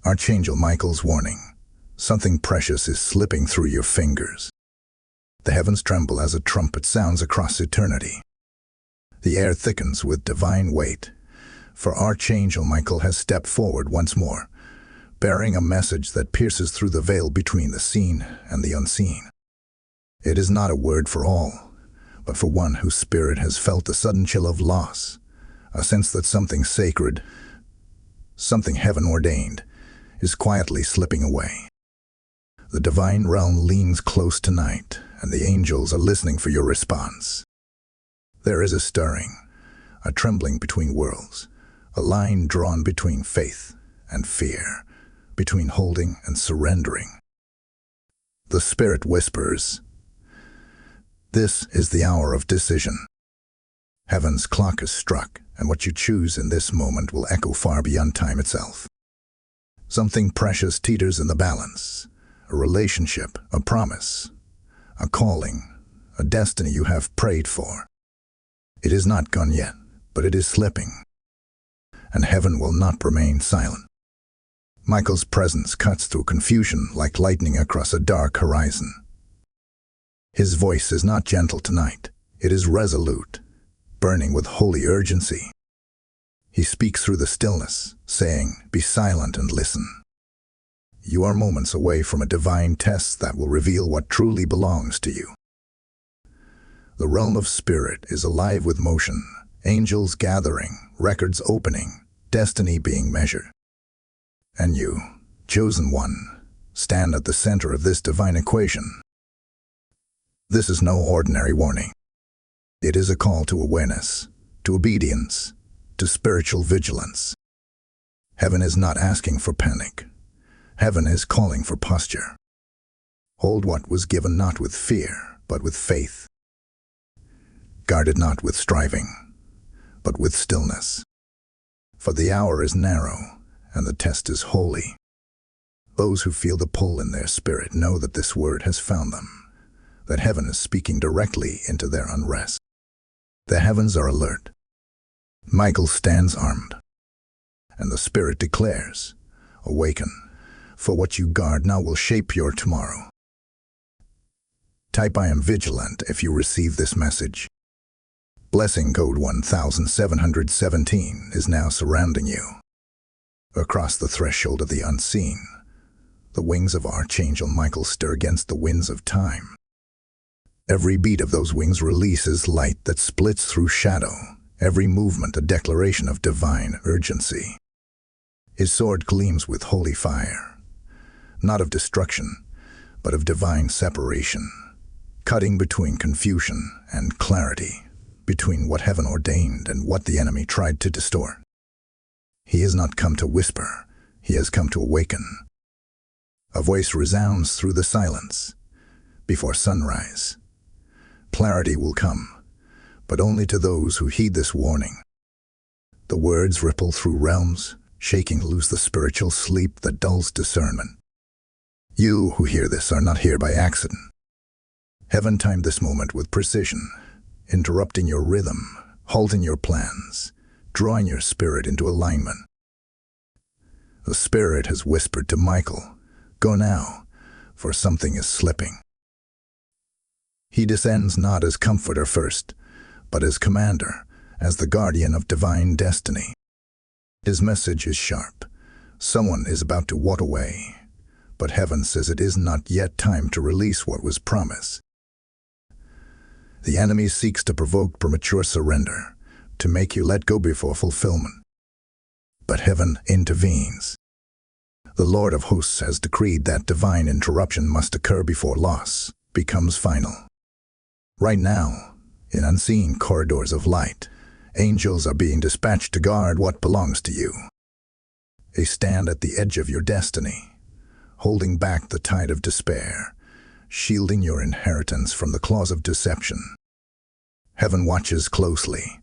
Archangel Michael's warning. Something precious is slipping through your fingers. The heavens tremble as a trumpet sounds across eternity. The air thickens with divine weight, for Archangel Michael has stepped forward once more, bearing a message that pierces through the veil between the seen and the unseen. It is not a word for all, but for one whose spirit has felt the sudden chill of loss, a sense that something sacred, something heaven-ordained, is quietly slipping away. The divine realm leans close tonight, and the angels are listening for your response. There is a stirring, a trembling between worlds, a line drawn between faith and fear, between holding and surrendering. The Spirit whispers, "This is the hour of decision. Heaven's clock has struck, and what you choose in this moment will echo far beyond time itself." Something precious teeters in the balance, a relationship, a promise, a calling, a destiny you have prayed for. It is not gone yet, but it is slipping, and heaven will not remain silent. Michael's presence cuts through confusion like lightning across a dark horizon. His voice is not gentle tonight, it is resolute, burning with holy urgency. He speaks through the stillness, saying, "Be silent and listen." You are moments away from a divine test that will reveal what truly belongs to you. The realm of spirit is alive with motion, angels gathering, records opening, destiny being measured. And you, chosen one, stand at the center of this divine equation. This is no ordinary warning. It is a call to awareness, to obedience, to spiritual vigilance. Heaven is not asking for panic. Heaven is calling for posture. Hold what was given not with fear, but with faith. Guard it not with striving, but with stillness. For the hour is narrow, and the test is holy. Those who feel the pull in their spirit know that this word has found them, that heaven is speaking directly into their unrest. The heavens are alert. Michael stands armed, and the Spirit declares, "Awaken, for what you guard now will shape your tomorrow." Type "I am vigilant" if you receive this message. Blessing code 1717 is now surrounding you. Across the threshold of the unseen, the wings of Archangel Michael stir against the winds of time. Every beat of those wings releases light that splits through shadow, every movement a declaration of divine urgency. His sword gleams with holy fire, not of destruction, but of divine separation, cutting between confusion and clarity, between what heaven ordained and what the enemy tried to distort. He has not come to whisper, he has come to awaken. A voice resounds through the silence. Before sunrise, clarity will come, but only to those who heed this warning. The words ripple through realms, shaking loose the spiritual sleep that dulls discernment. You who hear this are not here by accident. Heaven timed this moment with precision, interrupting your rhythm, halting your plans, drawing your spirit into alignment. The Spirit has whispered to Michael, "Go now, for something is slipping." He descends not as comforter first, but as commander, as the guardian of divine destiny. His message is sharp. Someone is about to walk away, but heaven says it is not yet time to release what was promised. The enemy seeks to provoke premature surrender, to make you let go before fulfillment. But heaven intervenes. The Lord of hosts has decreed that divine interruption must occur before loss becomes final. Right now, in unseen corridors of light, angels are being dispatched to guard what belongs to you. They stand at the edge of your destiny, holding back the tide of despair, shielding your inheritance from the claws of deception. Heaven watches closely,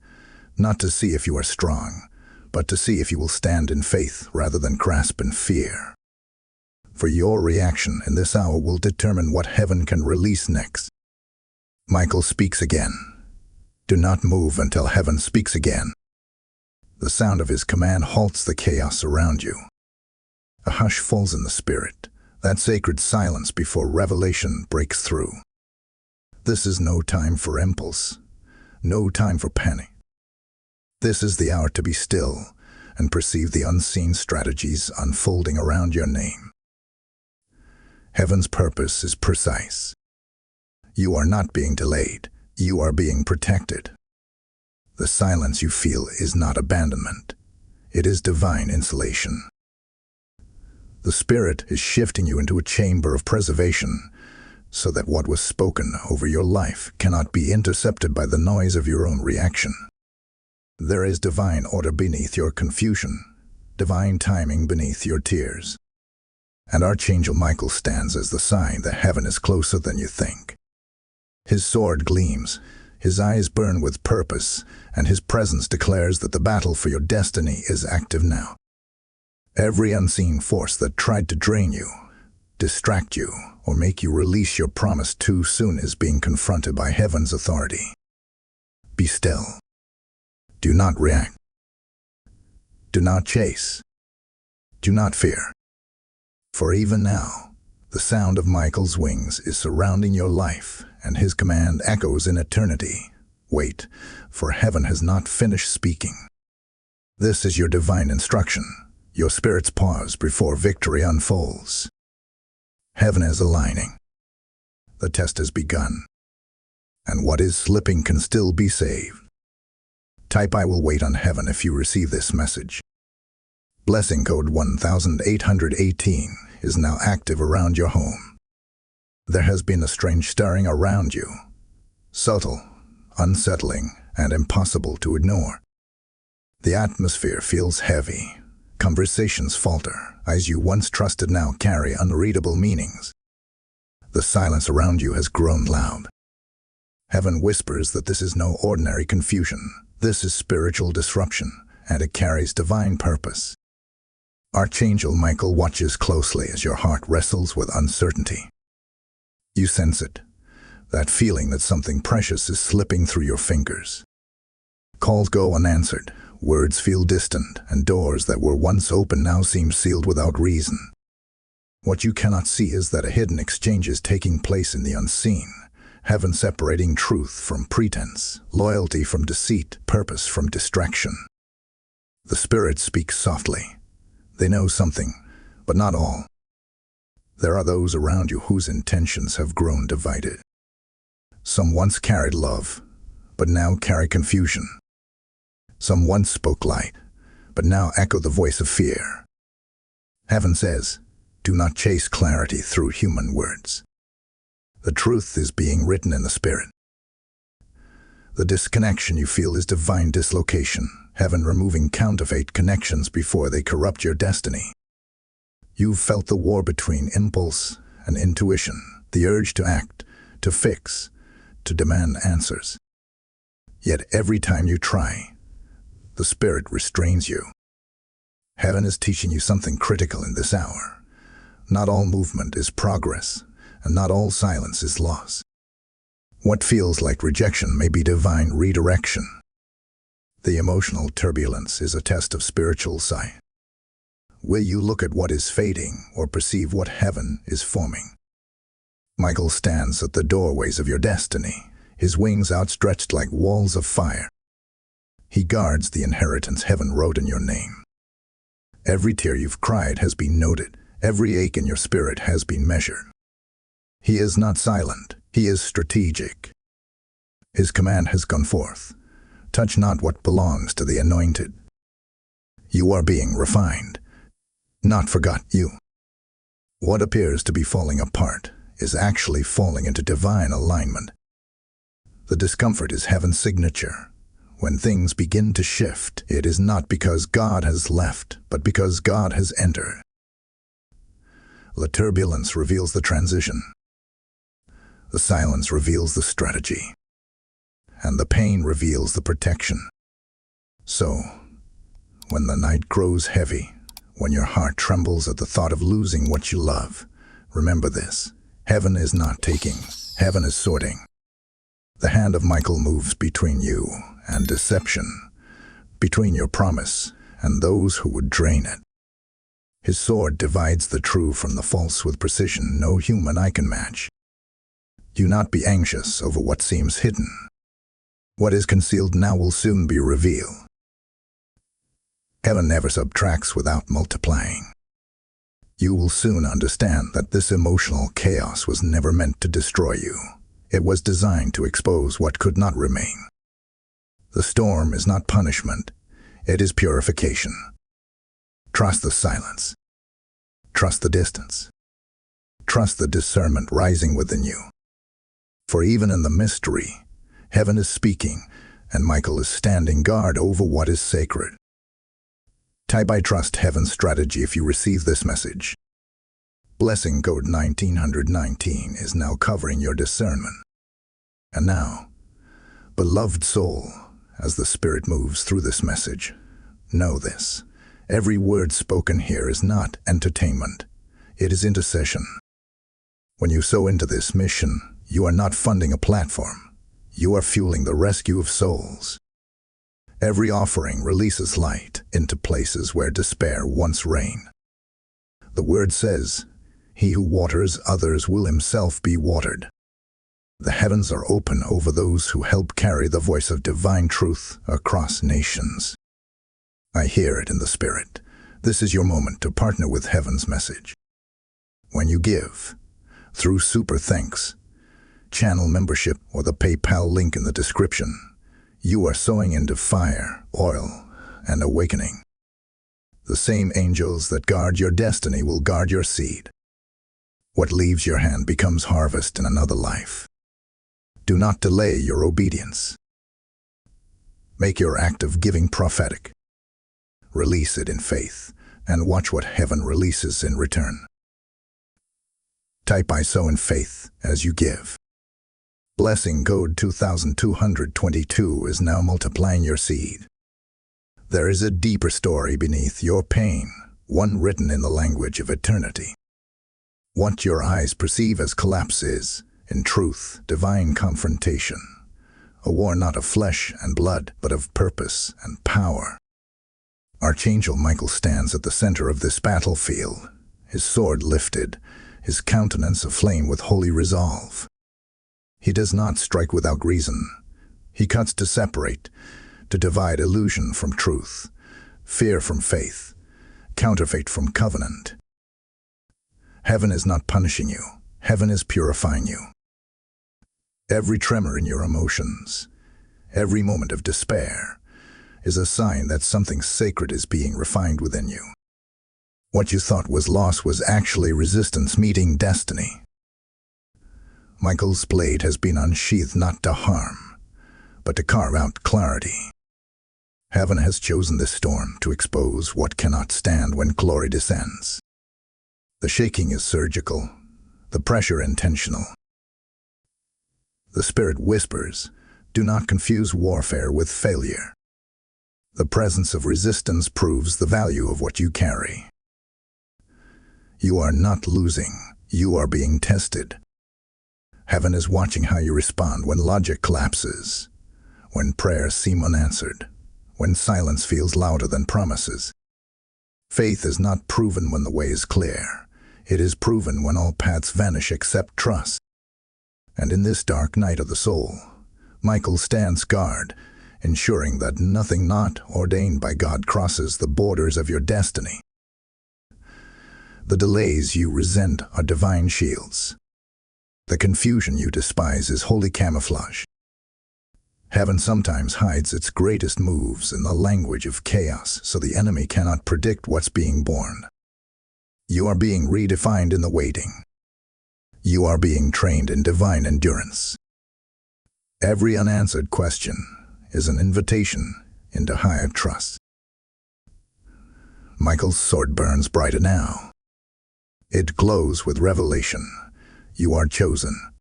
not to see if you are strong, but to see if you will stand in faith rather than grasp in fear. For your reaction in this hour will determine what heaven can release next. Michael speaks again. Do not move until heaven speaks again. The sound of his command halts the chaos around you. A hush falls in the spirit, that sacred silence before revelation breaks through. This is no time for impulse, no time for panic. This is the hour to be still and perceive the unseen strategies unfolding around your name. Heaven's purpose is precise. You are not being delayed, you are being protected. The silence you feel is not abandonment, it is divine insulation. The Spirit is shifting you into a chamber of preservation, so that what was spoken over your life cannot be intercepted by the noise of your own reaction. There is divine order beneath your confusion, divine timing beneath your tears. And Archangel Michael stands as the sign that heaven is closer than you think. His sword gleams, his eyes burn with purpose, and his presence declares that the battle for your destiny is active now. Every unseen force that tried to drain you, distract you, or make you release your promise too soon is being confronted by heaven's authority. Be still. Do not react. Do not chase. Do not fear. For even now, the sound of Michael's wings is surrounding your life, and his command echoes in eternity. Wait, for heaven has not finished speaking. This is your divine instruction, your spirit's pause before victory unfolds. Heaven is aligning. The test has begun, and what is slipping can still be saved. Type "I will wait on heaven" if you receive this message. Blessing code 1818 is now active around your home. There has been a strange stirring around you, subtle, unsettling, and impossible to ignore. The atmosphere feels heavy. Conversations falter. Eyes you once trusted now carry unreadable meanings. The silence around you has grown loud. Heaven whispers that this is no ordinary confusion. This is spiritual disruption, and it carries divine purpose. Archangel Michael watches closely as your heart wrestles with uncertainty. You sense it, that feeling that something precious is slipping through your fingers. Calls go unanswered, words feel distant, and doors that were once open now seem sealed without reason. What you cannot see is that a hidden exchange is taking place in the unseen. Heaven separating truth from pretense, loyalty from deceit, purpose from distraction. The Spirit speaks softly. They know something, but not all. There are those around you whose intentions have grown divided. Some once carried love, but now carry confusion. Some once spoke light, but now echo the voice of fear. Heaven says, do not chase clarity through human words. The truth is being written in the Spirit. The disconnection you feel is divine dislocation, heaven removing counterfeit connections before they corrupt your destiny. You've felt the war between impulse and intuition, the urge to act, to fix, to demand answers. Yet every time you try, the Spirit restrains you. Heaven is teaching you something critical in this hour. Not all movement is progress, and not all silence is loss. What feels like rejection may be divine redirection. The emotional turbulence is a test of spiritual sight. Will you look at what is fading or perceive what heaven is forming? Michael stands at the doorways of your destiny, his wings outstretched like walls of fire. He guards the inheritance heaven wrote in your name. Every tear you've cried has been noted, every ache in your spirit has been measured. He is not silent, he is strategic. His command has gone forth. Touch not what belongs to the anointed. You are being refined, not forgot you. What appears to be falling apart is actually falling into divine alignment. The discomfort is heaven's signature. When things begin to shift, it is not because God has left, but because God has entered. The turbulence reveals the transition. The silence reveals the strategy. And the pain reveals the protection. So, when the night grows heavy, when your heart trembles at the thought of losing what you love, remember this: heaven is not taking, heaven is sorting. The hand of Michael moves between you and deception, between your promise and those who would drain it. His sword divides the true from the false with precision no human eye can match. Do not be anxious over what seems hidden. What is concealed now will soon be revealed. Heaven never subtracts without multiplying. You will soon understand that this emotional chaos was never meant to destroy you. It was designed to expose what could not remain. The storm is not punishment, it is purification. Trust the silence. Trust the distance. Trust the discernment rising within you. For even in the mystery, heaven is speaking, and Michael is standing guard over what is sacred. Type "I trust heaven's strategy" if you receive this message. Blessing code 1919 is now covering your discernment. And now, beloved soul, as the Spirit moves through this message, know this. Every word spoken here is not entertainment. It is intercession. When you sow into this mission, you are not funding a platform. You are fueling the rescue of souls. Every offering releases light into places where despair once reigned. The word says, "He who waters others will himself be watered." The heavens are open over those who help carry the voice of divine truth across nations. I hear it in the Spirit. This is your moment to partner with heaven's message. When you give, through super thanks, channel membership, or the PayPal link in the description, you are sowing into fire, oil, and awakening. The same angels that guard your destiny will guard your seed. What leaves your hand becomes harvest in another life. Do not delay your obedience. Make your act of giving prophetic. Release it in faith, and watch what heaven releases in return. Type "I sow in faith" as you give. Blessing code 2222 is now multiplying your seed. There is a deeper story beneath your pain, one written in the language of eternity. What your eyes perceive as collapse is, in truth, divine confrontation. A war not of flesh and blood, but of purpose and power. Archangel Michael stands at the center of this battlefield, his sword lifted, his countenance aflame with holy resolve. He does not strike without reason. He cuts to separate, to divide illusion from truth, fear from faith, counterfeit from covenant. Heaven is not punishing you. Heaven is purifying you. Every tremor in your emotions, every moment of despair, is a sign that something sacred is being refined within you. What you thought was loss was actually resistance meeting destiny. Michael's blade has been unsheathed not to harm, but to carve out clarity. Heaven has chosen this storm to expose what cannot stand when glory descends. The shaking is surgical, the pressure intentional. The Spirit whispers, "Do not confuse warfare with failure." The presence of resistance proves the value of what you carry. You are not losing, you are being tested. Heaven is watching how you respond when logic collapses, when prayers seem unanswered, when silence feels louder than promises. Faith is not proven when the way is clear. It is proven when all paths vanish except trust. And in this dark night of the soul, Michael stands guard, ensuring that nothing not ordained by God crosses the borders of your destiny. The delays you resent are divine shields. The confusion you despise is holy camouflage. Heaven sometimes hides its greatest moves in the language of chaos so the enemy cannot predict what's being born. You are being redefined in the waiting. You are being trained in divine endurance. Every unanswered question is an invitation into higher trust. Michael's sword burns brighter now. It glows with revelation. You are chosen.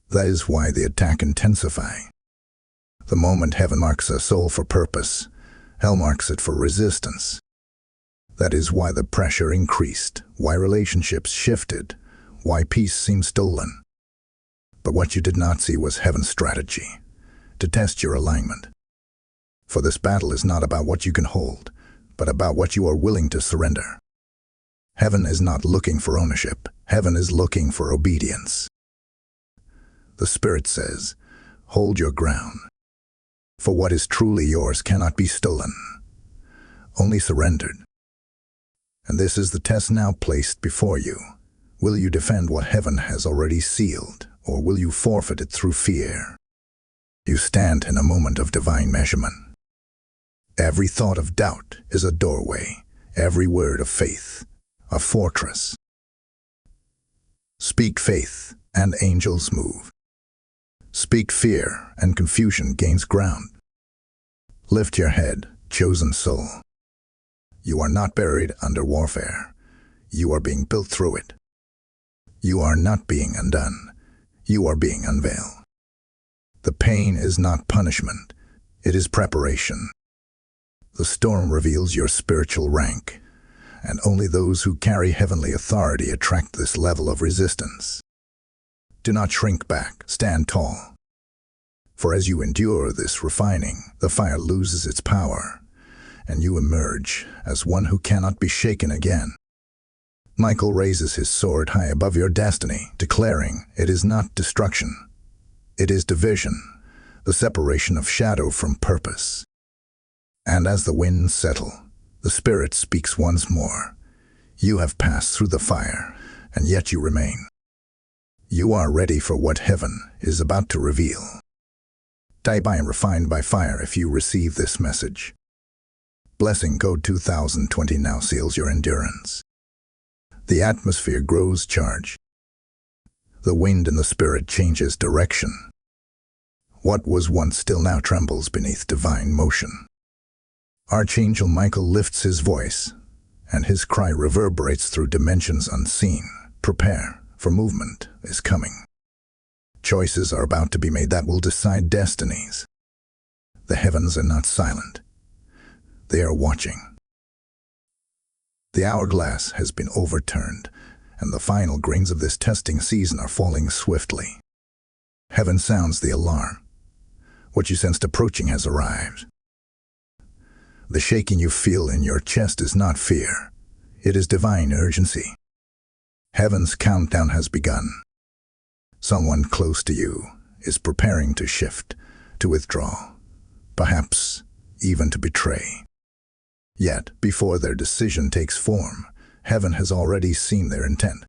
That is why the attack intensifies. The moment heaven marks a soul for purpose, hell marks it for resistance. That is why the pressure increased, why relationships shifted, why peace seemed stolen. But what you did not see was heaven's strategy, to test your alignment. For this battle is not about what you can hold, but about what you are willing to surrender. Heaven is not looking for ownership. Heaven is looking for obedience. The Spirit says, hold your ground. For what is truly yours cannot be stolen, only surrendered. And this is the test now placed before you. Will you defend what heaven has already sealed, or will you forfeit it through fear? You stand in a moment of divine measurement. Every thought of doubt is a doorway, every word of faith, a fortress. Speak faith, and angels move. Speak fear, and confusion gains ground. Lift your head, chosen soul. You are not buried under warfare. You are being built through it. You are not being undone. You are being unveiled. The pain is not punishment. It is preparation. The storm reveals your spiritual rank, and only those who carry heavenly authority attract this level of resistance. Do not shrink back. Stand tall. For as you endure this refining, the fire loses its power, and you emerge as one who cannot be shaken again. Michael raises his sword high above your destiny, declaring, it is not destruction. It is division, the separation of shadow from purpose. And as the winds settle, the Spirit speaks once more. You have passed through the fire, and yet you remain. You are ready for what heaven is about to reveal. Die by and refined by fire if you receive this message. Blessing Code 2020 now seals your endurance. The atmosphere grows charged. The wind in the Spirit changes direction. What was once still now trembles beneath divine motion. Archangel Michael lifts his voice, and his cry reverberates through dimensions unseen. Prepare, for movement is coming. Choices are about to be made that will decide destinies. The heavens are not silent. They are watching. The hourglass has been overturned, and the final grains of this testing season are falling swiftly. Heaven sounds the alarm. What you sensed approaching has arrived. The shaking you feel in your chest is not fear. It is divine urgency. Heaven's countdown has begun. Someone close to you is preparing to shift, to withdraw, perhaps even to betray. Yet, before their decision takes form, heaven has already seen their intent.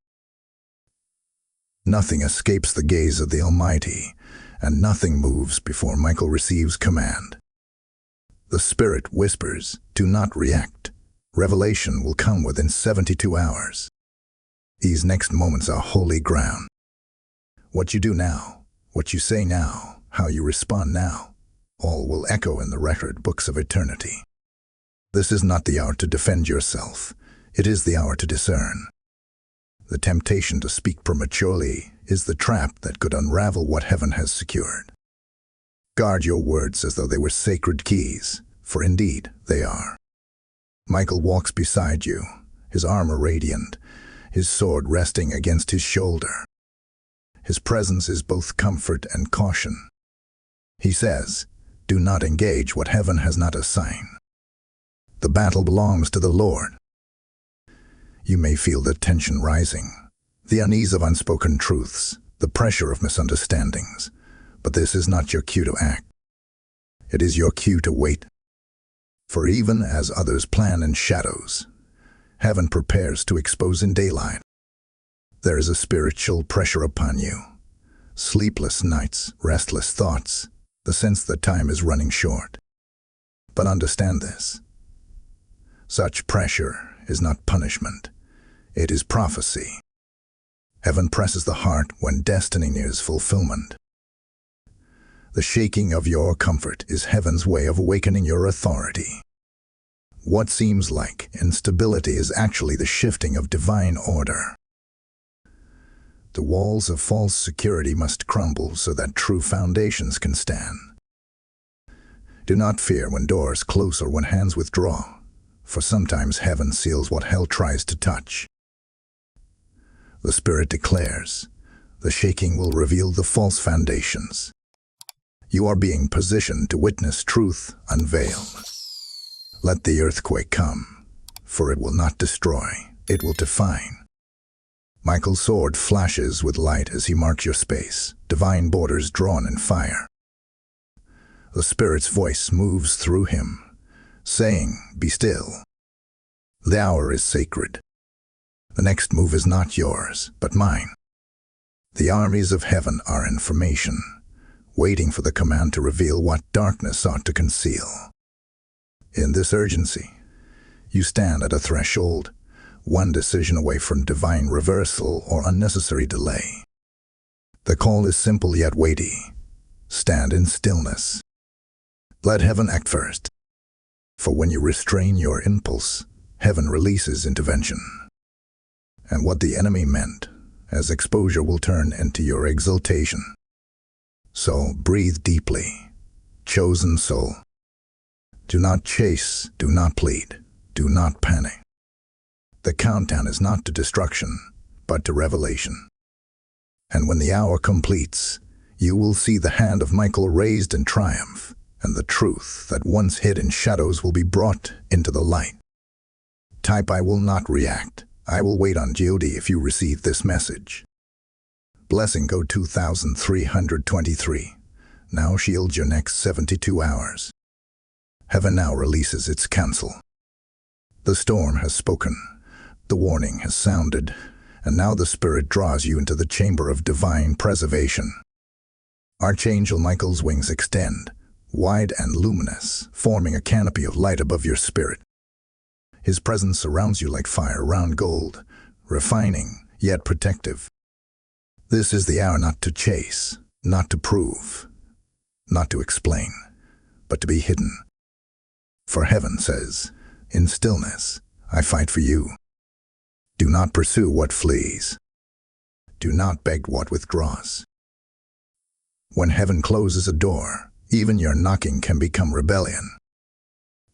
Nothing escapes the gaze of the Almighty, and nothing moves before Michael receives command. The Spirit whispers, do not react. Revelation will come within 72 hours. These next moments are holy ground. What you do now, what you say now, how you respond now, all will echo in the record books of eternity. This is not the hour to defend yourself. It is the hour to discern. The temptation to speak prematurely is the trap that could unravel what heaven has secured. Guard your words as though they were sacred keys, for indeed they are. Michael walks beside you, his armor radiant, his sword resting against his shoulder. His presence is both comfort and caution. He says, do not engage what heaven has not assigned. The battle belongs to the Lord. You may feel the tension rising, the unease of unspoken truths, the pressure of misunderstandings, but this is not your cue to act. It is your cue to wait. For even as others plan in shadows, heaven prepares to expose in daylight. There is a spiritual pressure upon you. Sleepless nights, restless thoughts, the sense that time is running short. But understand this. Such pressure is not punishment. It is prophecy. Heaven presses the heart when destiny nears fulfillment. The shaking of your comfort is heaven's way of awakening your authority. What seems like instability is actually the shifting of divine order. The walls of false security must crumble so that true foundations can stand. Do not fear when doors close or when hands withdraw, for sometimes heaven seals what hell tries to touch. The Spirit declares, the shaking will reveal the false foundations. You are being positioned to witness truth unveiled. Let the earthquake come, for it will not destroy, it will define. Michael's sword flashes with light as he marks your space, divine borders drawn in fire. The Spirit's voice moves through him, saying, "Be still. The hour is sacred. The next move is not yours, but mine." The armies of heaven are in formation, waiting for the command to reveal what darkness sought to conceal. In this urgency, you stand at a threshold, one decision away from divine reversal or unnecessary delay. The call is simple yet weighty. Stand in stillness. Let heaven act first. For when you restrain your impulse, heaven releases intervention. And what the enemy meant as exposure will turn into your exaltation. So breathe deeply, chosen soul. Do not chase, do not plead, do not panic. The countdown is not to destruction, but to revelation. And when the hour completes, you will see the hand of Michael raised in triumph, and the truth that once hid in shadows will be brought into the light. Type "I will not react. I will wait on God" if you receive this message. Blessing code 2323. Now shield your next 72 hours. Heaven now releases its counsel. The storm has spoken. The warning has sounded. And now the Spirit draws you into the chamber of divine preservation. Archangel Michael's wings extend, wide and luminous, forming a canopy of light above your spirit. His presence surrounds you like fire around gold, refining, yet protective. This is the hour not to chase, not to prove, not to explain, but to be hidden. For heaven says, "In stillness, I fight for you." Do not pursue what flees. Do not beg what withdraws. When heaven closes a door, even your knocking can become rebellion.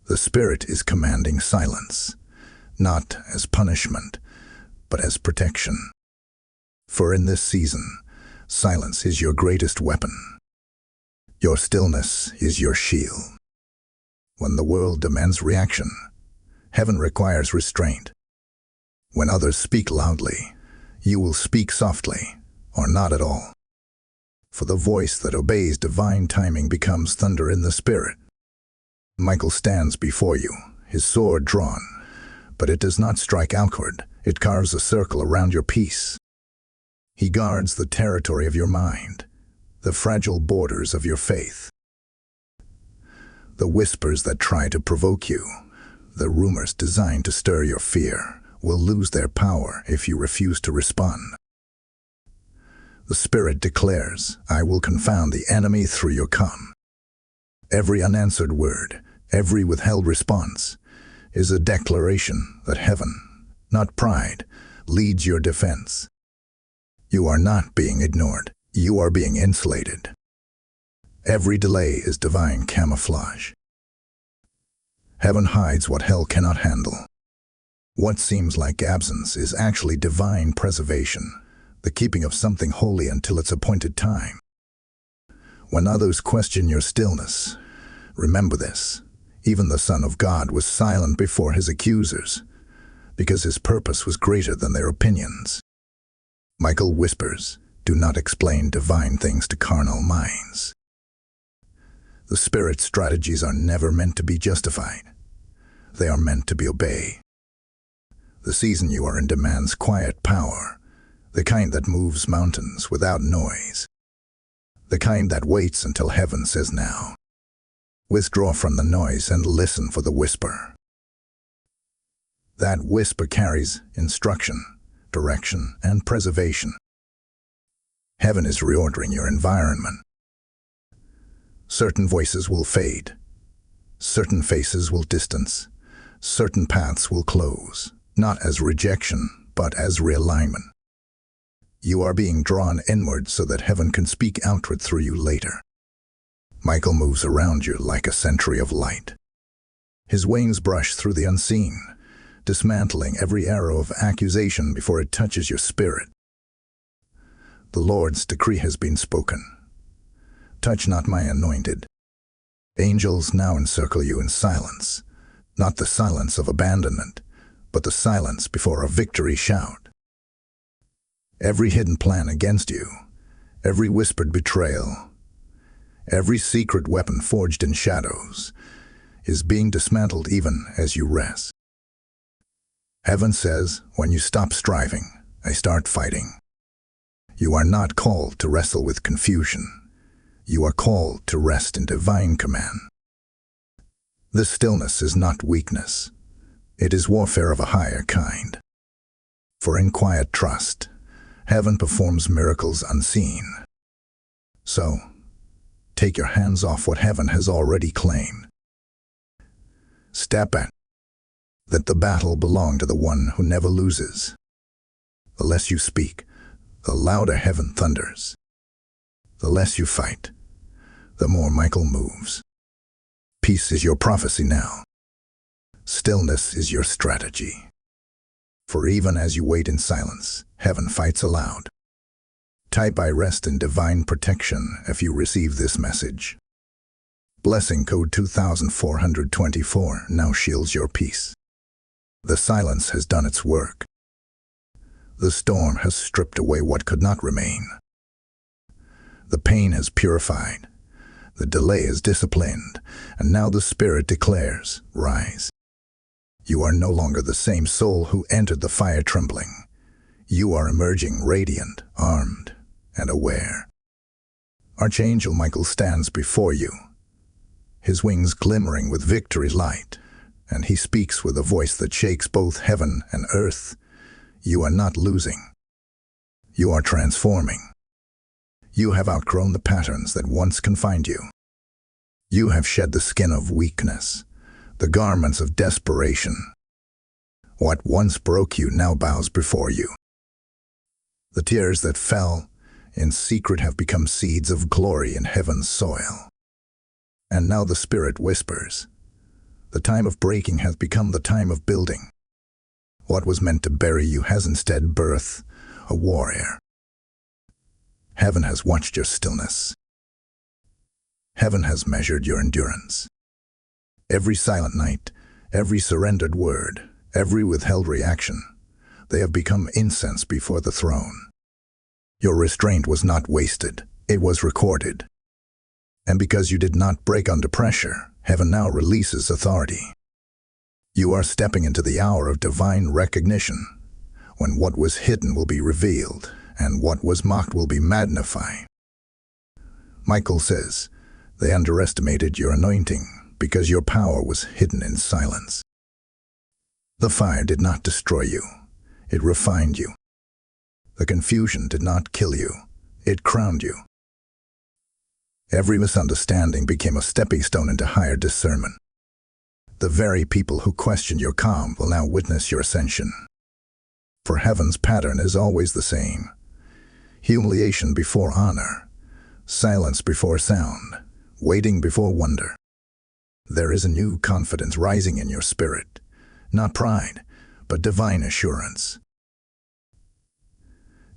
The Spirit is commanding silence, not as punishment, but as protection. For in this season, silence is your greatest weapon. Your stillness is your shield. When the world demands reaction, heaven requires restraint. When others speak loudly, you will speak softly, or not at all. For the voice that obeys divine timing becomes thunder in the Spirit. Michael stands before you, his sword drawn, but it does not strike outward, it carves a circle around your peace. He guards the territory of your mind, the fragile borders of your faith. The whispers that try to provoke you, the rumors designed to stir your fear, will lose their power if you refuse to respond. The Spirit declares, "I will confound the enemy through your calm." Every unanswered word, every withheld response, is a declaration that heaven, not pride, leads your defense. You are not being ignored, you are being insulated. Every delay is divine camouflage. Heaven hides what hell cannot handle. What seems like absence is actually divine preservation, the keeping of something holy until its appointed time. When others question your stillness, remember this: even the Son of God was silent before his accusers, because his purpose was greater than their opinions. Michael whispers, "Do not explain divine things to carnal minds." The Spirit's strategies are never meant to be justified. They are meant to be obeyed. The season you are in demands quiet power, the kind that moves mountains without noise, the kind that waits until heaven says now. Withdraw from the noise and listen for the whisper. That whisper carries instruction, direction, and preservation. Heaven is reordering your environment. Certain voices will fade. Certain faces will distance. Certain paths will close, not as rejection, but as realignment. You are being drawn inward so that heaven can speak outward through you later. Michael moves around you like a sentry of light. His wings brush through the unseen, dismantling every arrow of accusation before it touches your spirit. The Lord's decree has been spoken. Touch not my anointed. Angels now encircle you in silence, not the silence of abandonment, but the silence before a victory shout. Every hidden plan against you, every whispered betrayal, every secret weapon forged in shadows is being dismantled even as you rest. Heaven says, when you stop striving, I start fighting. You are not called to wrestle with confusion. You are called to rest in divine command. This stillness is not weakness. It is warfare of a higher kind. For in quiet trust, heaven performs miracles unseen. So, take your hands off what heaven has already claimed. Step back. Let the battle belong to the one who never loses. The less you speak, the louder heaven thunders. The less you fight, the more Michael moves. Peace is your prophecy now. Stillness is your strategy. For even as you wait in silence, heaven fights aloud. Type I rest in divine protection if you receive this message. Blessing code 2424 now shields your peace. The silence has done its work. The storm has stripped away what could not remain. The pain has purified. The delay is disciplined, and now the Spirit declares, rise. You are no longer the same soul who entered the fire trembling. You are emerging radiant, armed, and aware. Archangel Michael stands before you, his wings glimmering with victory light, and he speaks with a voice that shakes both heaven and earth. You are not losing. You are transforming. You have outgrown the patterns that once confined you. You have shed the skin of weakness, the garments of desperation. What once broke you now bows before you. The tears that fell in secret have become seeds of glory in heaven's soil. And now the Spirit whispers, the time of breaking has become the time of building. What was meant to bury you has instead birthed a warrior. Heaven has watched your stillness. Heaven has measured your endurance. Every silent night, every surrendered word, every withheld reaction, they have become incense before the throne. Your restraint was not wasted, it was recorded. And because you did not break under pressure, heaven now releases authority. You are stepping into the hour of divine recognition, when what was hidden will be revealed, and what was mocked will be magnified. Michael says, they underestimated your anointing because your power was hidden in silence. The fire did not destroy you, it refined you. The confusion did not kill you, it crowned you. Every misunderstanding became a stepping stone into higher discernment. The very people who questioned your calm will now witness your ascension. For heaven's pattern is always the same. Humiliation before honor, silence before sound, waiting before wonder. There is a new confidence rising in your spirit, not pride, but divine assurance.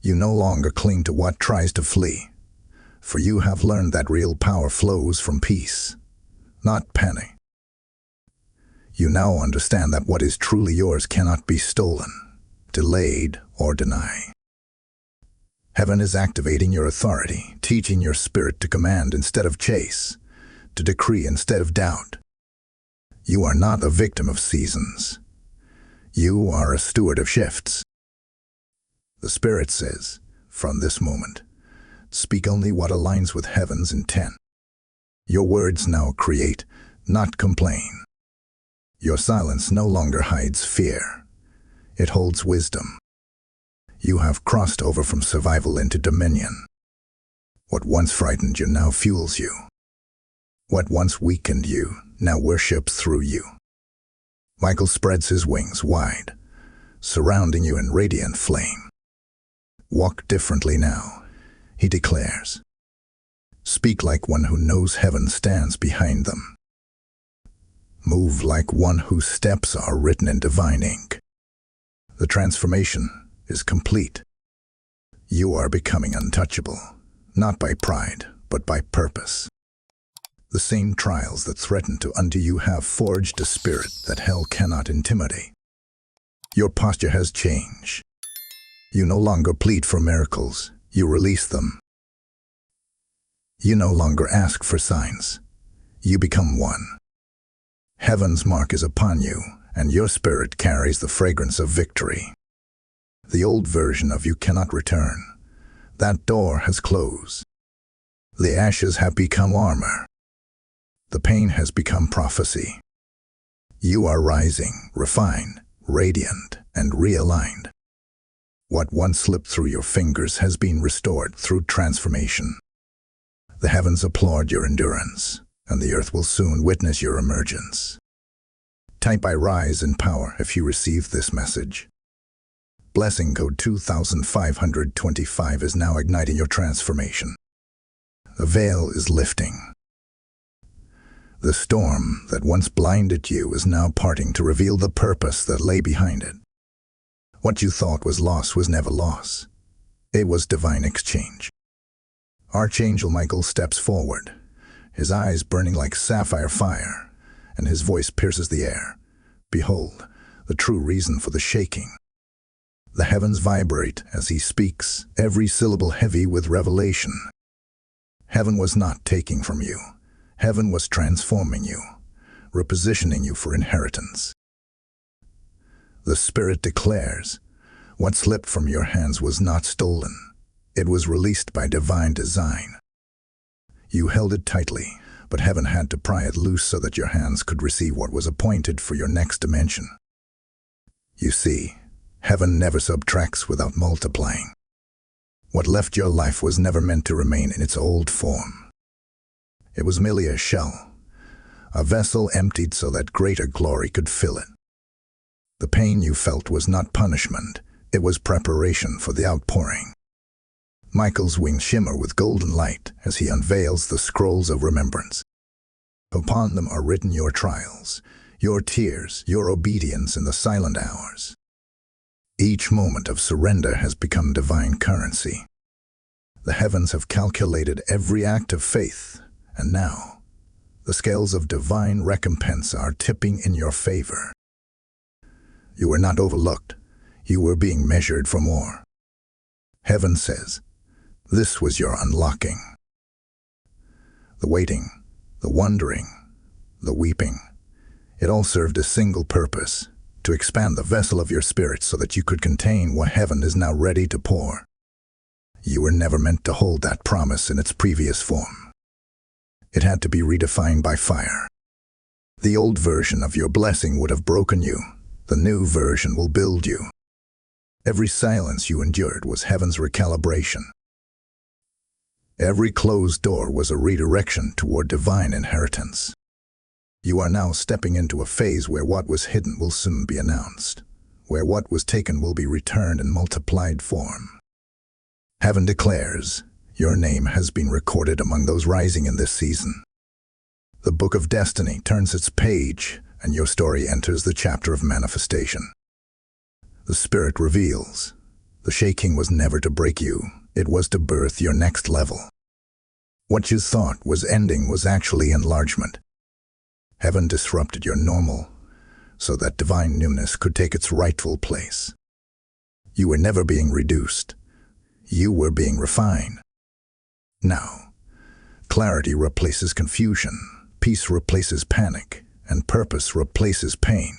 You no longer cling to what tries to flee, for you have learned that real power flows from peace, not panic. You now understand that what is truly yours cannot be stolen, delayed, or denied. Heaven is activating your authority, teaching your spirit to command instead of chase, to decree instead of doubt. You are not a victim of seasons. You are a steward of shifts. The Spirit says, from this moment, speak only what aligns with heaven's intent. Your words now create, not complain. Your silence no longer hides fear. It holds wisdom. You have crossed over from survival into dominion. What once frightened you now fuels you. What once weakened you now worships through you. Michael spreads his wings wide, surrounding you in radiant flame. Walk differently now, he declares. Speak like one who knows heaven stands behind them. Move like one whose steps are written in divine ink. The transformation is complete. You are becoming untouchable, not by pride, but by purpose. The same trials that threaten to undo you have forged a spirit that hell cannot intimidate. Your posture has changed. You no longer plead for miracles, you release them. You no longer ask for signs, you become one. Heaven's mark is upon you, and your spirit carries the fragrance of victory. The old version of you cannot return. That door has closed. The ashes have become armor. The pain has become prophecy. You are rising, refined, radiant, and realigned. What once slipped through your fingers has been restored through transformation. The heavens applaud your endurance, and the earth will soon witness your emergence. Type "I rise in power" if you receive this message. Blessing code 2525 is now igniting your transformation. The veil is lifting. The storm that once blinded you is now parting to reveal the purpose that lay behind it. What you thought was loss was never loss. It was divine exchange. Archangel Michael steps forward, his eyes burning like sapphire fire, and his voice pierces the air. Behold, the true reason for the shaking. The heavens vibrate as he speaks, every syllable heavy with revelation. Heaven was not taking from you. Heaven was transforming you, repositioning you for inheritance. The Spirit declares, what slipped from your hands was not stolen. It was released by divine design. You held it tightly, but heaven had to pry it loose so that your hands could receive what was appointed for your next dimension. You see, heaven never subtracts without multiplying. What left your life was never meant to remain in its old form. It was merely a shell, a vessel emptied so that greater glory could fill it. The pain you felt was not punishment, it was preparation for the outpouring. Michael's wings shimmer with golden light as he unveils the scrolls of remembrance. Upon them are written your trials, your tears, your obedience in the silent hours. Each moment of surrender has become divine currency. The heavens have calculated every act of faith, and now, the scales of divine recompense are tipping in your favor. You were not overlooked. You were being measured for more. Heaven says, this was your unlocking. The waiting, the wondering, the weeping, it all served a single purpose, to expand the vessel of your spirit so that you could contain what heaven is now ready to pour. You were never meant to hold that promise in its previous form. It had to be redefined by fire. The old version of your blessing would have broken you. The new version will build you. Every silence you endured was heaven's recalibration. Every closed door was a redirection toward divine inheritance. You are now stepping into a phase where what was hidden will soon be announced, where what was taken will be returned in multiplied form. Heaven declares, your name has been recorded among those rising in this season. The book of destiny turns its page, and your story enters the chapter of manifestation. The Spirit reveals, the shaking was never to break you, it was to birth your next level. What you thought was ending was actually enlargement. Heaven disrupted your normal, so that divine newness could take its rightful place. You were never being reduced. You were being refined. Now, clarity replaces confusion, peace replaces panic, and purpose replaces pain.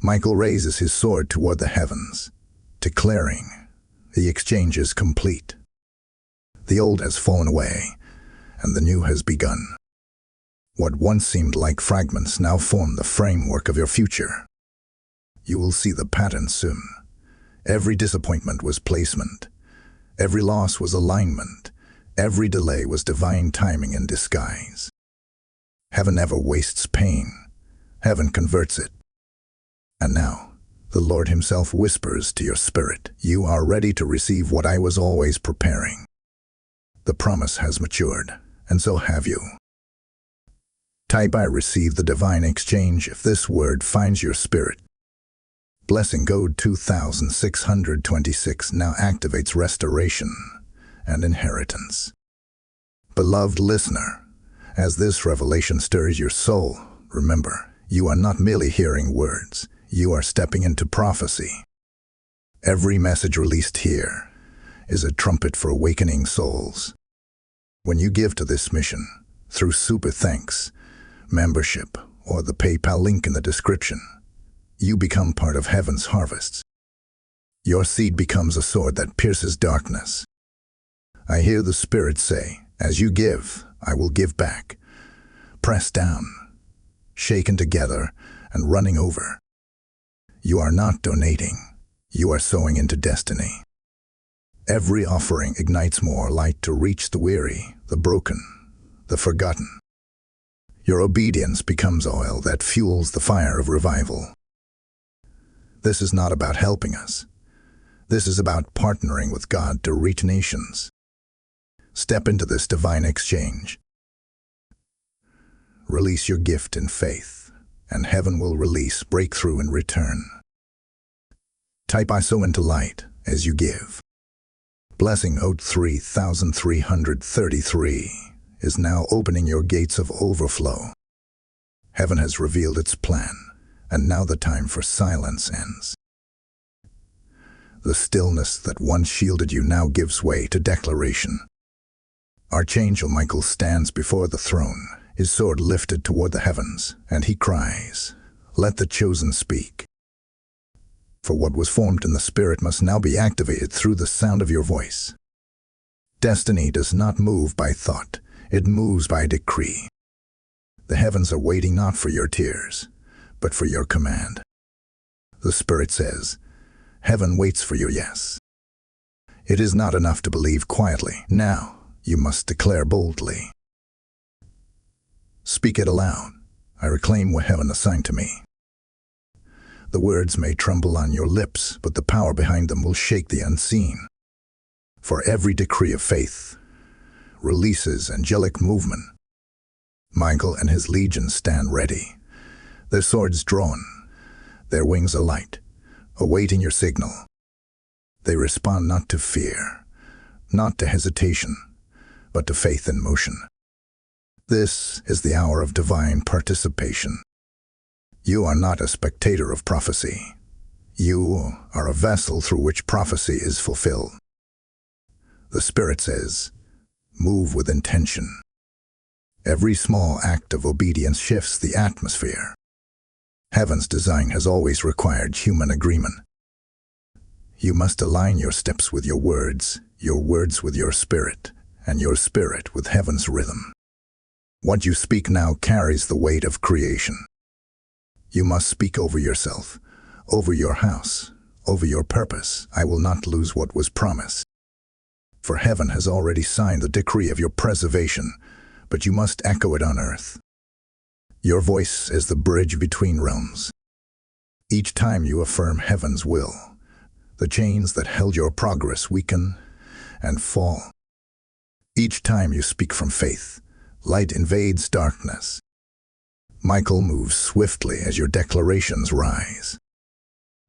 Michael raises his sword toward the heavens, declaring, the exchange is complete. The old has fallen away, and the new has begun. What once seemed like fragments now form the framework of your future. You will see the pattern soon. Every disappointment was placement. Every loss was alignment. Every delay was divine timing in disguise. Heaven never wastes pain. Heaven converts it. And now, the Lord Himself whispers to your spirit, you are ready to receive what I was always preparing. The promise has matured, and so have you. Type I receive the divine exchange if this word finds your spirit. Blessing code 2626 now activates restoration and inheritance. Beloved listener, as this revelation stirs your soul, remember, you are not merely hearing words, you are stepping into prophecy. Every message released here is a trumpet for awakening souls. When you give to this mission, through super thanks, membership, or the PayPal link in the description, you become part of heaven's harvests. Your seed becomes a sword that pierces darkness. I hear the Spirit say, as you give, I will give back. Pressed down, shaken together, and running over. You are not donating. You are sowing into destiny. Every offering ignites more light to reach the weary, the broken, the forgotten. Your obedience becomes oil that fuels the fire of revival. This is not about helping us. This is about partnering with God to reach nations. Step into this divine exchange. Release your gift in faith, and heaven will release breakthrough in return. Type I sow into light as you give. Blessing Ode 3333 is now opening your gates of overflow. Heaven has revealed its plan, and now the time for silence ends. The stillness that once shielded you now gives way to declaration. Archangel Michael stands before the throne, his sword lifted toward the heavens, and he cries, "Let the chosen speak." For what was formed in the Spirit must now be activated through the sound of your voice. Destiny does not move by thought, it moves by decree. The heavens are waiting not for your tears, but for your command. The Spirit says, heaven waits for your yes. It is not enough to believe quietly. Now, you must declare boldly. Speak it aloud. I reclaim what heaven assigned to me. The words may tremble on your lips, but the power behind them will shake the unseen. For every decree of faith releases angelic movement. Michael and his legions stand ready, their swords drawn, their wings alight, awaiting your signal. They respond not to fear, not to hesitation, but to faith in motion. This is the hour of divine participation. You are not a spectator of prophecy. You are a vessel through which prophecy is fulfilled. The Spirit says, move with intention. Every small act of obedience shifts the atmosphere. Heaven's design has always required human agreement. You must align your steps with your words with your spirit, and your spirit with heaven's rhythm. What you speak now carries the weight of creation. You must speak over yourself, over your house, over your purpose. I will not lose what was promised. For heaven has already signed the decree of your preservation, but you must echo it on earth. Your voice is the bridge between realms. Each time you affirm heaven's will, the chains that held your progress weaken and fall. Each time you speak from faith, light invades darkness. Michael moves swiftly as your declarations rise.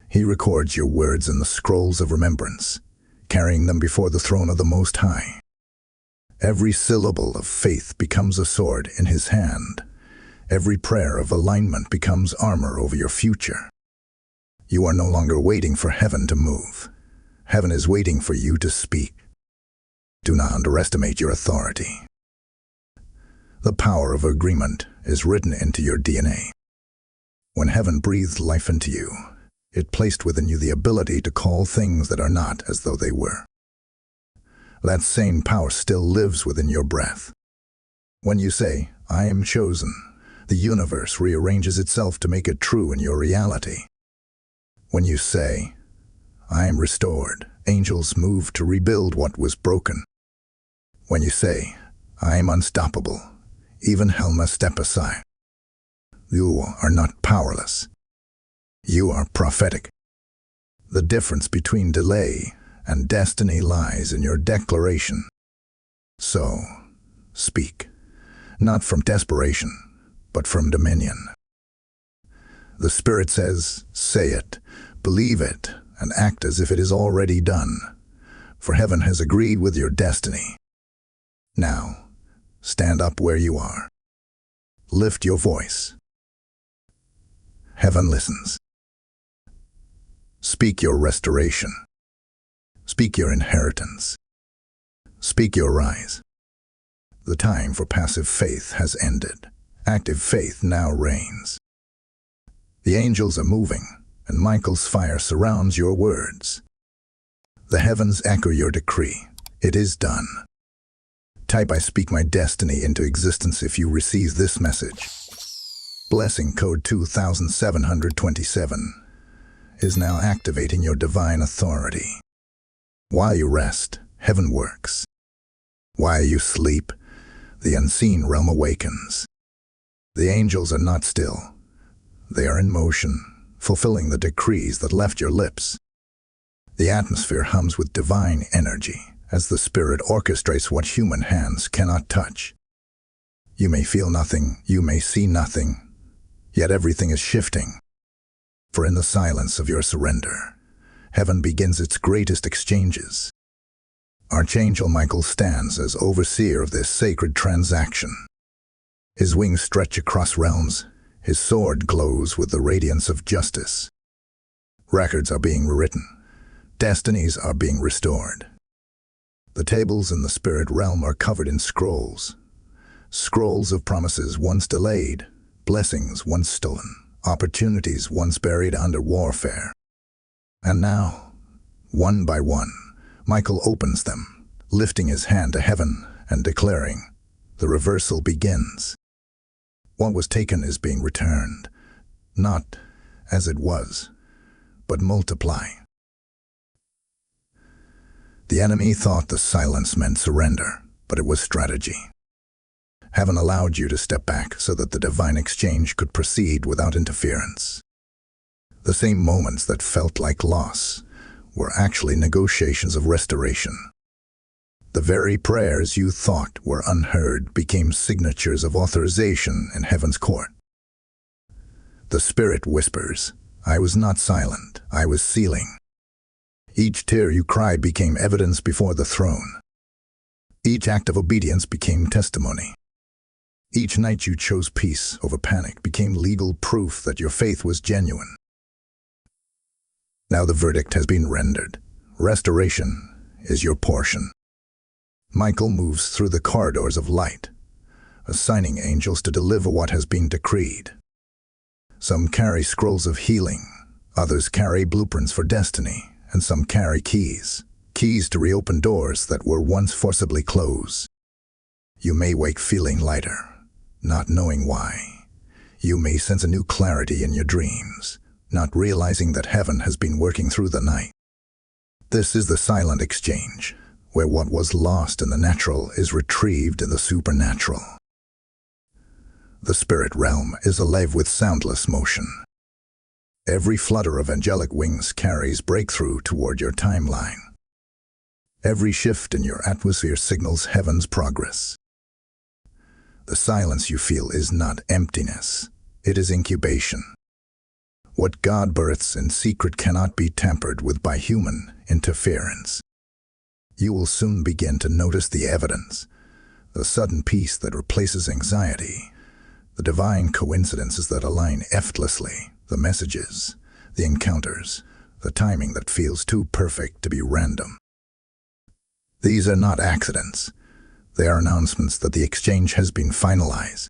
He records your words in the scrolls of remembrance, carrying them before the throne of the Most High. Every syllable of faith becomes a sword in his hand. Every prayer of alignment becomes armor over your future. You are no longer waiting for heaven to move. Heaven is waiting for you to speak. Do not underestimate your authority. The power of agreement is written into your DNA. When heaven breathed life into you, it placed within you the ability to call things that are not as though they were. That same power still lives within your breath. When you say, I am chosen, the universe rearranges itself to make it true in your reality. When you say, I am restored, angels move to rebuild what was broken. When you say, I am unstoppable, even hell must step aside. You are not powerless. You are prophetic. The difference between delay and destiny lies in your declaration. So, speak, not from desperation, but from dominion. The Spirit says, say it, believe it, and act as if it is already done, for heaven has agreed with your destiny. Now, stand up where you are. Lift your voice. Heaven listens. Speak your restoration. Speak your inheritance. Speak your rise. The time for passive faith has ended. Active faith now reigns. The angels are moving, and Michael's fire surrounds your words. The heavens echo your decree. It is done. Type "I speak my destiny" into existence if you receive this message. Blessing code 2727 is now activating your divine authority. While you rest, heaven works. While you sleep, the unseen realm awakens. The angels are not still. They are in motion, fulfilling the decrees that left your lips. The atmosphere hums with divine energy as the Spirit orchestrates what human hands cannot touch. You may feel nothing, you may see nothing, yet everything is shifting. For in the silence of your surrender, heaven begins its greatest exchanges. Archangel Michael stands as overseer of this sacred transaction. His wings stretch across realms, his sword glows with the radiance of justice. Records are being rewritten, destinies are being restored. The tables in the spirit realm are covered in scrolls. Scrolls of promises once delayed, blessings once stolen, opportunities once buried under warfare. And now, one by one, Michael opens them, lifting his hand to heaven and declaring, "The reversal begins." What was taken is being returned, not as it was, but multiply. The enemy thought the silence meant surrender, but it was strategy. Heaven allowed you to step back so that the divine exchange could proceed without interference. The same moments that felt like loss were actually negotiations of restoration. The very prayers you thought were unheard became signatures of authorization in heaven's court. The Spirit whispers, "I was not silent, I was sealing." Each tear you cried became evidence before the throne. Each act of obedience became testimony. Each night you chose peace over panic became legal proof that your faith was genuine. Now the verdict has been rendered. Restoration is your portion. Michael moves through the corridors of light, assigning angels to deliver what has been decreed. Some carry scrolls of healing, others carry blueprints for destiny, and some carry keys to reopen doors that were once forcibly closed. You may wake feeling lighter, not knowing why. You may sense a new clarity in your dreams, not realizing that heaven has been working through the night. This is the silent exchange, where what was lost in the natural is retrieved in the supernatural. The spirit realm is alive with soundless motion. Every flutter of angelic wings carries breakthrough toward your timeline. Every shift in your atmosphere signals heaven's progress. The silence you feel is not emptiness, it is incubation. What God births in secret cannot be tampered with by human interference. You will soon begin to notice the evidence, the sudden peace that replaces anxiety, the divine coincidences that align effortlessly, the messages, the encounters, the timing that feels too perfect to be random. These are not accidents. They are announcements that the exchange has been finalized.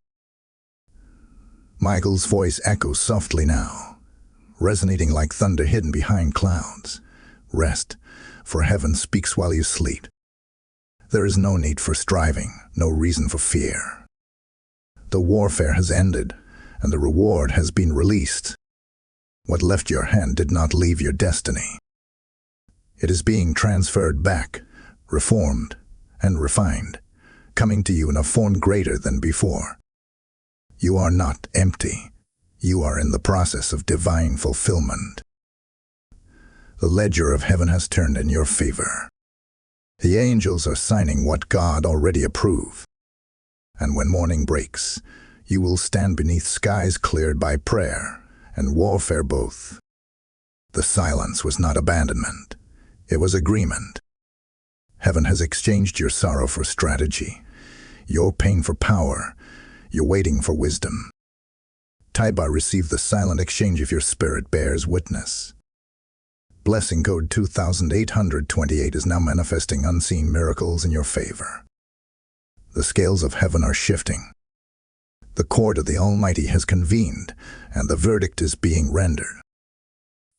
Michael's voice echoes softly now, resonating like thunder hidden behind clouds. Rest, for heaven speaks while you sleep. There is no need for striving, no reason for fear. The warfare has ended, and the reward has been released. What left your hand did not leave your destiny. It is being transferred back, reformed, and refined, coming to you in a form greater than before. You are not empty. You are in the process of divine fulfillment. The ledger of heaven has turned in your favor. The angels are signing what God already approved. And when morning breaks, you will stand beneath skies cleared by prayer and warfare both. The silence was not abandonment. It was agreement. Heaven has exchanged your sorrow for strategy, your pain for power, your waiting for wisdom. Taiba received the silent exchange if your spirit bears witness. Blessing code 2828 is now manifesting unseen miracles in your favor. The scales of heaven are shifting. The court of the Almighty has convened, and the verdict is being rendered.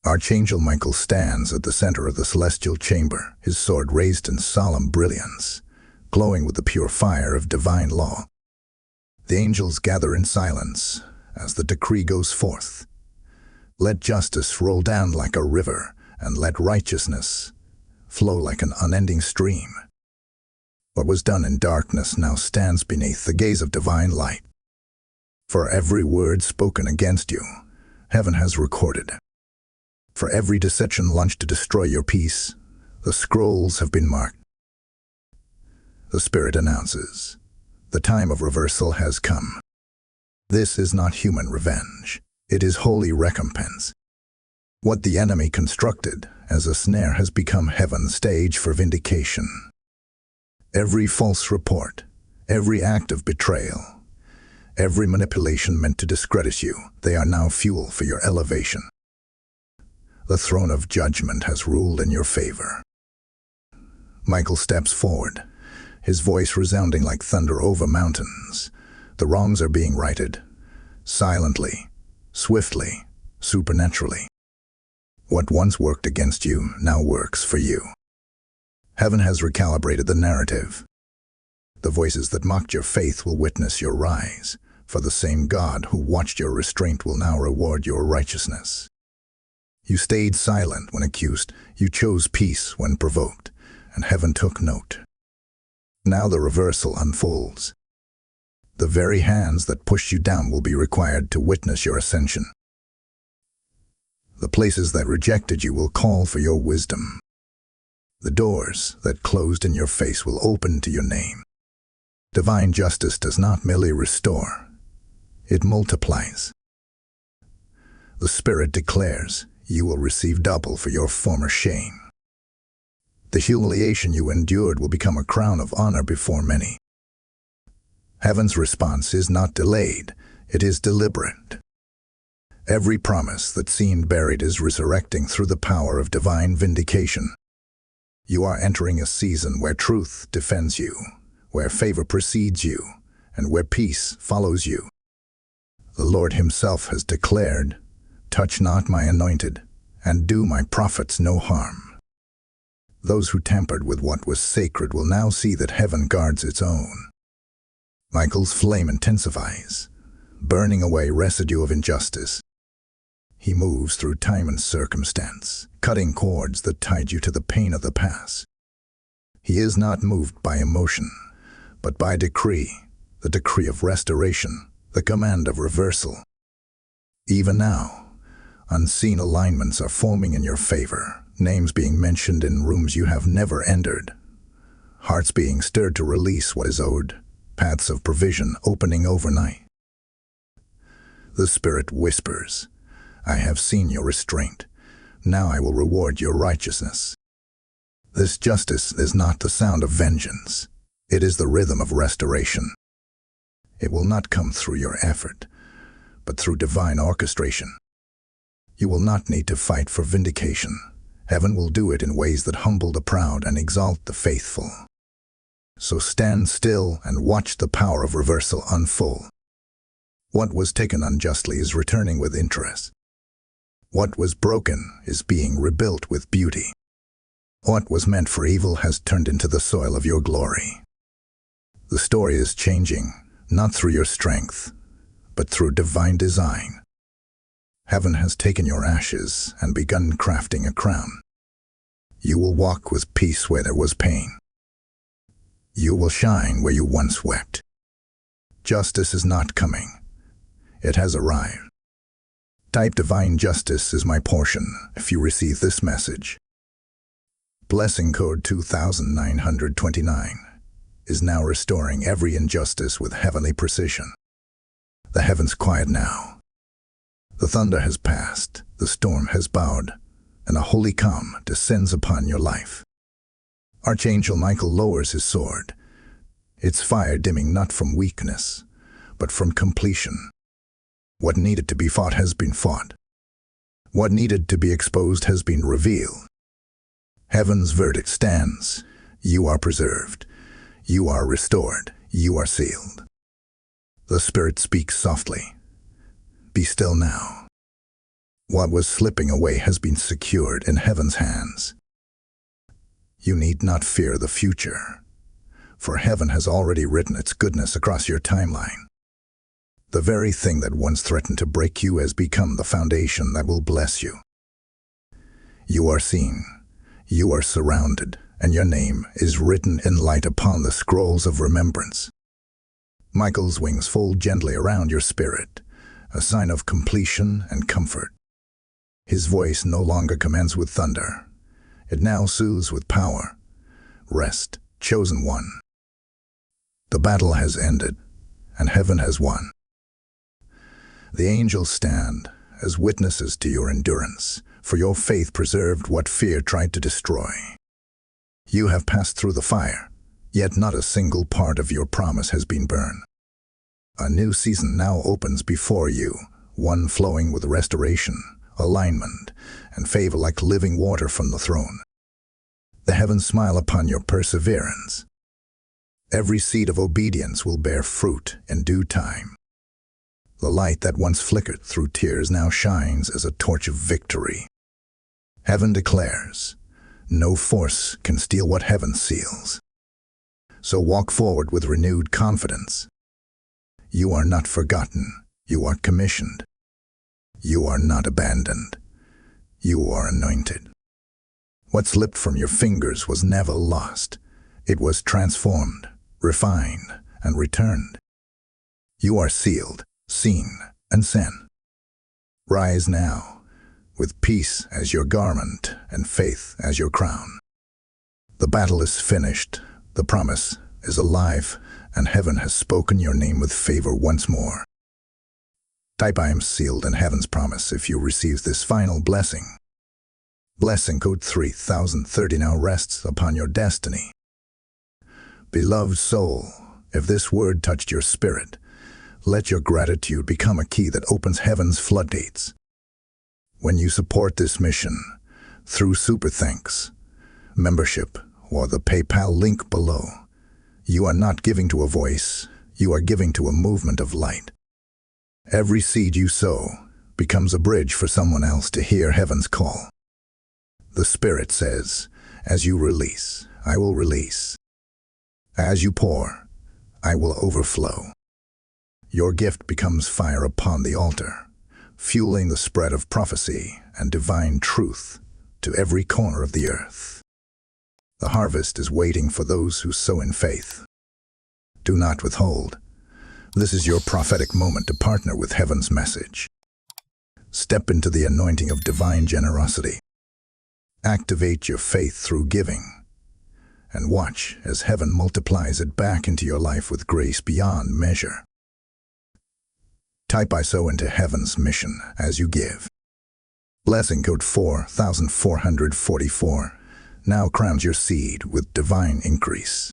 Archangel Michael stands at the center of the celestial chamber, his sword raised in solemn brilliance, glowing with the pure fire of divine law. The angels gather in silence as the decree goes forth. Let justice roll down like a river, and let righteousness flow like an unending stream. What was done in darkness now stands beneath the gaze of divine light. For every word spoken against you, heaven has recorded. For every deception launched to destroy your peace, the scrolls have been marked. The Spirit announces, the time of reversal has come. This is not human revenge. It is holy recompense. What the enemy constructed as a snare has become heaven's stage for vindication. Every false report, every act of betrayal, every manipulation meant to discredit you, they are now fuel for your elevation. The throne of judgment has ruled in your favor. Michael steps forward, his voice resounding like thunder over mountains. The wrongs are being righted, silently, swiftly, supernaturally. What once worked against you now works for you. Heaven has recalibrated the narrative. The voices that mocked your faith will witness your rise, for the same God who watched your restraint will now reward your righteousness. You stayed silent when accused, you chose peace when provoked, and heaven took note. Now the reversal unfolds. The very hands that pushed you down will be required to witness your ascension. The places that rejected you will call for your wisdom. The doors that closed in your face will open to your name. Divine justice does not merely restore, it multiplies. The Spirit declares, you will receive double for your former shame. The humiliation you endured will become a crown of honor before many. Heaven's response is not delayed, it is deliberate. Every promise that seemed buried is resurrecting through the power of divine vindication. You are entering a season where truth defends you, where favor precedes you, and where peace follows you. The Lord himself has declared, touch not my anointed, and do my prophets no harm. Those who tampered with what was sacred will now see that heaven guards its own. Michael's flame intensifies, burning away residue of injustice. He moves through time and circumstance, cutting cords that tied you to the pain of the past. He is not moved by emotion, but by decree, the decree of restoration, the command of reversal. Even now, unseen alignments are forming in your favor, names being mentioned in rooms you have never entered, hearts being stirred to release what is owed, paths of provision opening overnight. The Spirit whispers, I have seen your restraint. Now I will reward your righteousness. This justice is not the sound of vengeance. It is the rhythm of restoration. It will not come through your effort, but through divine orchestration. You will not need to fight for vindication. Heaven will do it in ways that humble the proud and exalt the faithful. So stand still and watch the power of reversal unfold. What was taken unjustly is returning with interest. What was broken is being rebuilt with beauty. What was meant for evil has turned into the soil of your glory. The story is changing, not through your strength, but through divine design. Heaven has taken your ashes and begun crafting a crown. You will walk with peace where there was pain. You will shine where you once wept. Justice is not coming. It has arrived. Type divine justice is my portion if you receive this message. Blessing code 2929 is now restoring every injustice with heavenly precision. The heavens quiet now. The thunder has passed, the storm has bowed, and a holy calm descends upon your life. Archangel Michael lowers his sword, its fire dimming not from weakness, but from completion. What needed to be fought has been fought. What needed to be exposed has been revealed. Heaven's verdict stands. You are preserved. You are restored. You are sealed. The Spirit speaks softly. Be still now. What was slipping away has been secured in heaven's hands. You need not fear the future, for heaven has already written its goodness across your timeline. The very thing that once threatened to break you has become the foundation that will bless you. You are seen, you are surrounded, and your name is written in light upon the scrolls of remembrance. Michael's wings fold gently around your spirit, a sign of completion and comfort. His voice no longer commands with thunder. It now soothes with power. Rest, chosen one. The battle has ended, and heaven has won. The angels stand as witnesses to your endurance, for your faith preserved what fear tried to destroy. You have passed through the fire, yet not a single part of your promise has been burned. A new season now opens before you, one flowing with restoration, alignment, and favor like living water from the throne. The heavens smile upon your perseverance. Every seed of obedience will bear fruit in due time. The light that once flickered through tears now shines as a torch of victory. Heaven declares, no force can steal what heaven seals. So walk forward with renewed confidence. You are not forgotten. You are commissioned. You are not abandoned. You are anointed. What slipped from your fingers was never lost. It was transformed, refined, and returned. You are sealed, seen, and sent. Rise now, with peace as your garment and faith as your crown. The battle is finished, the promise is alive, and heaven has spoken your name with favor once more. Type I am sealed in heaven's promise if you receive this final blessing. Blessing code 3030 now rests upon your destiny. Beloved soul, if this word touched your spirit, let your gratitude become a key that opens heaven's floodgates. When you support this mission through Super Thanks, membership, or the PayPal link below, you are not giving to a voice, you are giving to a movement of light. Every seed you sow becomes a bridge for someone else to hear heaven's call. The Spirit says, as you release, I will release. As you pour, I will overflow. Your gift becomes fire upon the altar, fueling the spread of prophecy and divine truth to every corner of the earth. The harvest is waiting for those who sow in faith. Do not withhold. This is your prophetic moment to partner with heaven's message. Step into the anointing of divine generosity. Activate your faith through giving, and watch as heaven multiplies it back into your life with grace beyond measure. Type I sow into heaven's mission as you give. Blessing code 4444 now crowns your seed with divine increase.